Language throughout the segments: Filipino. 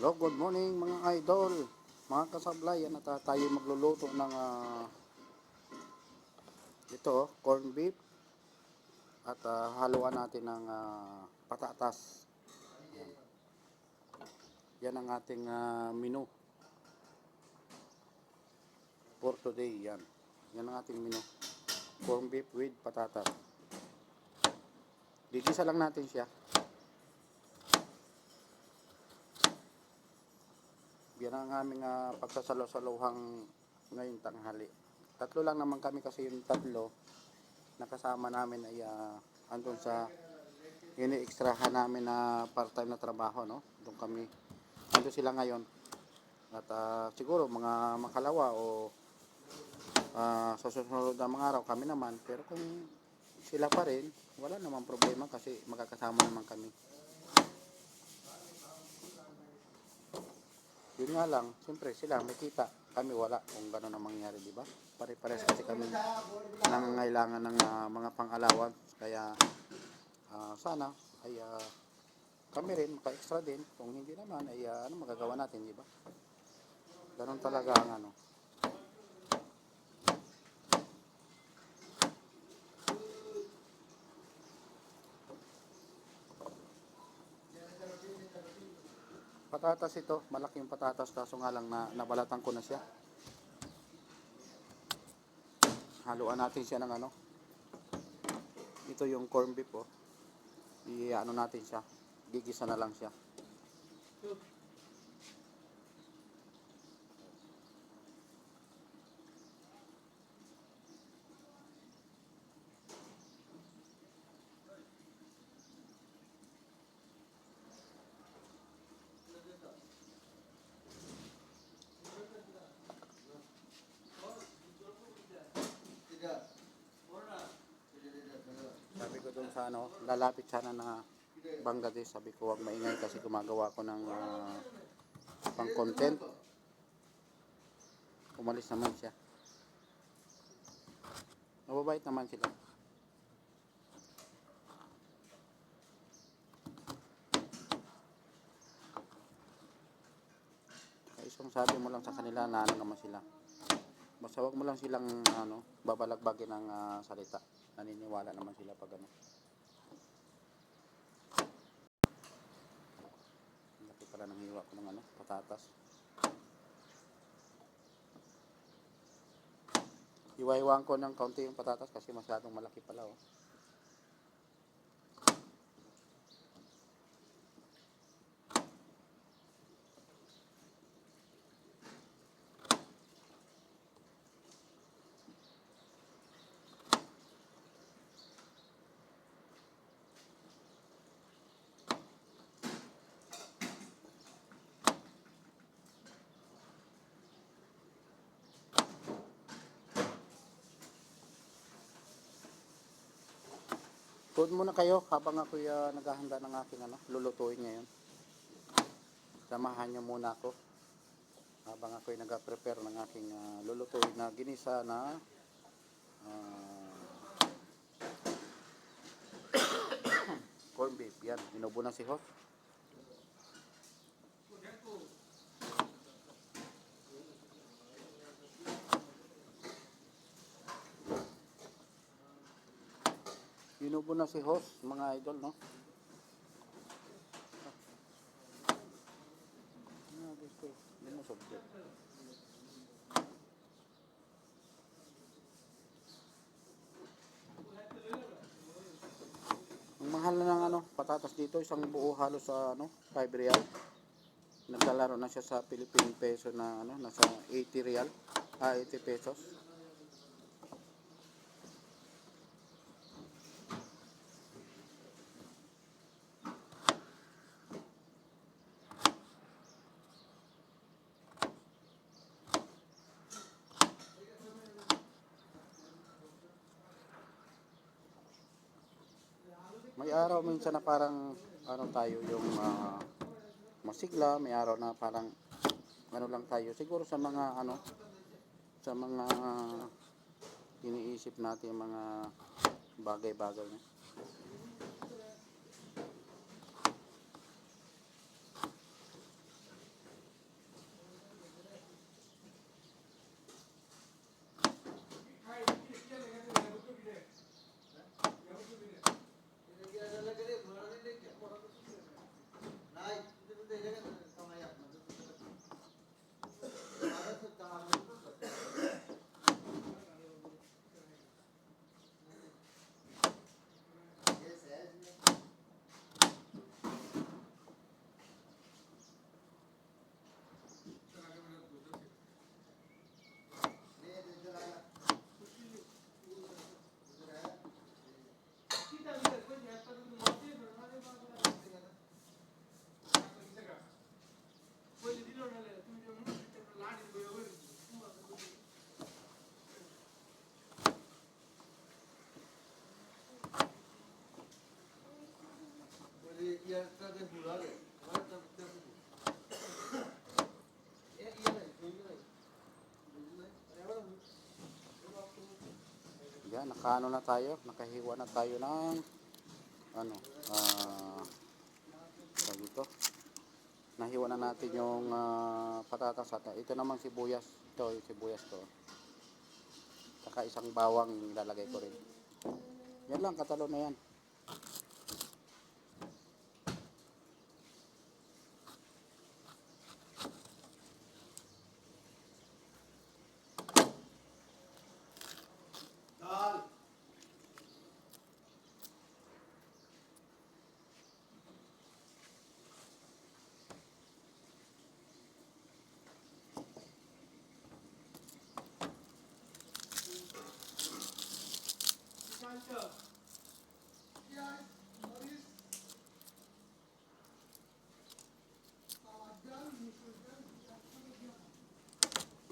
Hello, good morning mga idol, mga kasablay. Yan at tayo magluluto ng ito, corn beef at haluan natin ng patatas. Yan ang ating menu for today. Yan ang ating menu, corn beef with patatas. Gigisa lang natin siya. Yan ang aming pagsasalo-saluhang ngayong tanghali. Tatlo lang naman kami kasi yung tatlo nakasama namin ay andun sa ini-extrahan namin na part-time na trabaho, no? Doon kami, andun sila ngayon. At siguro mga makalawa o sa susunod na mga araw kami naman. Pero kung sila pa rin, wala namang problema kasi magkakasama naman kami. Yun nga lang, siyempre sila may kita, kami wala, kung gano'n ang mangyari, di ba? Pare-pares kasi kami nangangailangan ng mga pang-allowance, kaya sana ay kami rin maka-extra din. Kung hindi naman ay ano magagawa natin, di ba? Gano'n talaga ang ano. Patatas ito, malaking patatas, kaso nga lang na nabalatan ko na siya. Haluan natin siya ng ano. Ito yung corn beef, oh. I-ano natin siya. Gigisa na lang siya. Sabi ko dun sa ano, lalapit sana na Bangladesh, sabi ko wag maingay kasi gumagawa ko ng pang content. Umalis naman siya. Mababait naman sila. Isang sabi mo lang sa kanila na ano naman sila. Basta wag mo lang silang ano, babalagbagin ng salita. Naniniwala naman sila pag ano. Laki pala ng hiwa ko ng ano, patatas. Iwa-iwan ko ng kaunti yung patatas kasi masyadong malaki pala, oh. Tuod muna kayo habang ako naghahanda ng aking ano, lulutuin ngayon. Samahan niyo muna ako habang ako nag-prepare ng aking lulutuin na ginisa na corn beef. Yan, inubo na si Hof. Inubo na si Hof, mga idol, no? Ang mahal na ng ano, patatas dito, isang buo halos sa ano, 5 real. Naglalaro na siya sa Philippine peso na ano, nasa 80 real, 80 pesos. May araw minsan na parang ano tayo yung masigla, may araw na parang ano lang tayo. Siguro sa mga ano, sa mga iniisip natin mga bagay-bagay na. nakaano na tayo, nakahiwa na tayo ng ano, tawag ito. Nahiwa na natin yung patatas at ito namang sibuyas. Ito, yung sibuyas to. Saka isang bawang ilalagay ko rin. Yan lang, katalo na yan.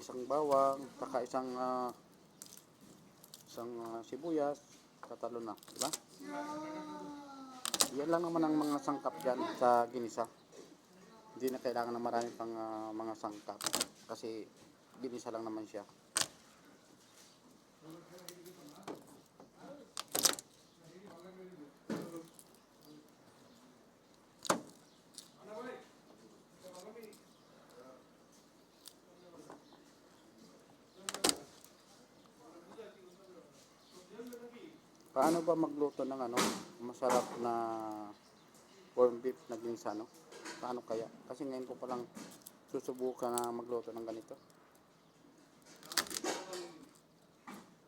Isang bawang, saka isang sibuyas, tatalo na, di ba? Yan lang naman ang mga sangkap dyan sa ginisa. Hindi na kailangan na marami pang mga sangkap kasi ginisa lang naman siya. Paano ba magluto ng masarap na corned beef na ginisa, no? Paano kaya? Kasi ngayon ko palang susubukan na magluto ng ganito.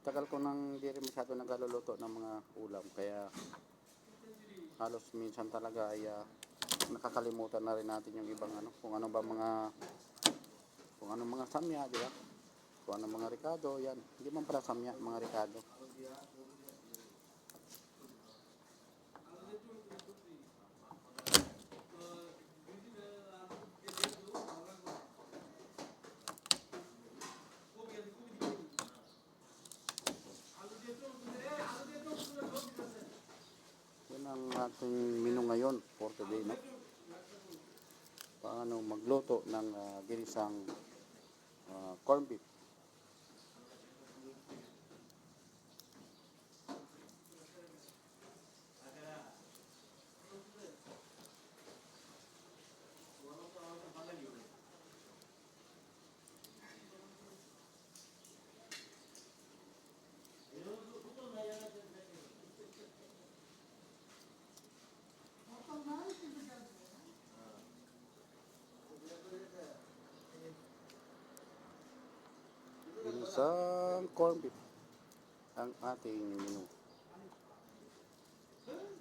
Tagal ko nang di rin masyado nagluluto ng mga ulam, kaya halos minsan talaga ay nakakalimutan na rin natin yung ibang kung ano mga samya, di ba? Kung ano mga ricado, yan. Hindi man pala samya, mga ricado. Yan ang ating menu ngayon for today, no? Paano magluto ng ginisang corned beef. Ginisang corned beef ang ating menu.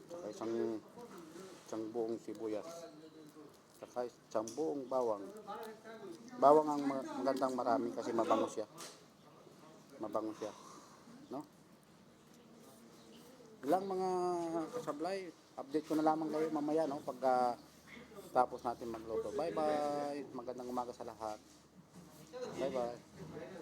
Saka isang buong sibuyas. Saka isang buong bawang. Bawang ang magandang marami kasi mabango siya. Mabango siya, no? Ilang mga kasablay, update ko na lamang kayo mamaya, no? Pagka tapos natin magluto. Bye bye. Magandang umaga sa lahat. Bye bye.